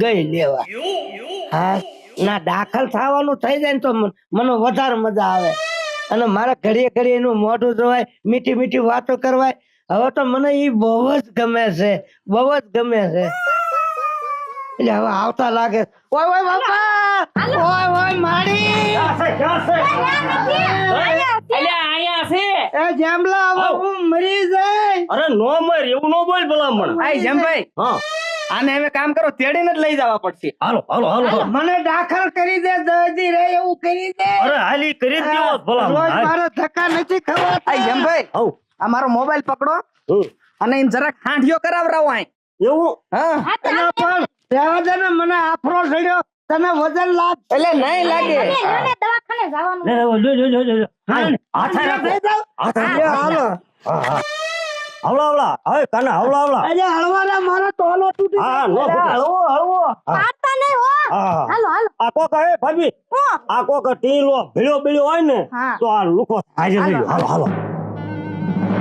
ગઈ લેવા. હા ના દાખલ થવાનું થઈ જાય ને તો મને વધારે મજા આવે અને મારે ઘડીએ ઘડીએ એનું મોઢું જોવાય, મીઠી મીઠી વાતો કરવાય. હવે તો મને એ બહુ જ ગમે છે, બહુ જ ગમે છે. એટલે હવે આવતા લાગે. ઓય ઓય બાપા, ઓય ઓય માડી. અહીંયા છે. એ જેમલા હવે હું મરી જાય. અરે નો મર, એવું નો બોલ ભલામણ. આય જેમભાઈ, હા આને હવે કામ કરો, તેડીને જ લઈ જવા પડશે. હાલો હાલો હાલો. મને દાખલ કરી દે, દર્દી રહે એવું કરી દે. અરે હાલી કરી જ દેવો ભલામણ. રોજ મારો ધક્કા નથી ખવાતા. આય જેમભાઈ, હઉ આ મારો મોબાઈલ પકડો હમ. અને એને જરાક હાંડિયો કરાવરાવો આય. એવું હા એના પણ રહેવા દે ને, મને આફરો ચડ્યો, તને વજન લાગ. એટલે નહીં લાગે. દવાખાને જવાનું. લે હાથ રાખો. હાથ લે, રાખો. હાલો. હા હા હવળા હવળા. હવે કાના હવળા હવળા. અરે હળવાના મારો ટોલો તૂટી હા નો ગયો. ફૂટે. હળવો હળવો. પાડતા નહીં હો. હા હાલો હાલો. આ કોક એ ભાભી હું? આ કોક ટીલો ભીડો ભીડો હોય ને હા. તો આ લુકો હાજર થઈ ગયો. હાલો હાલો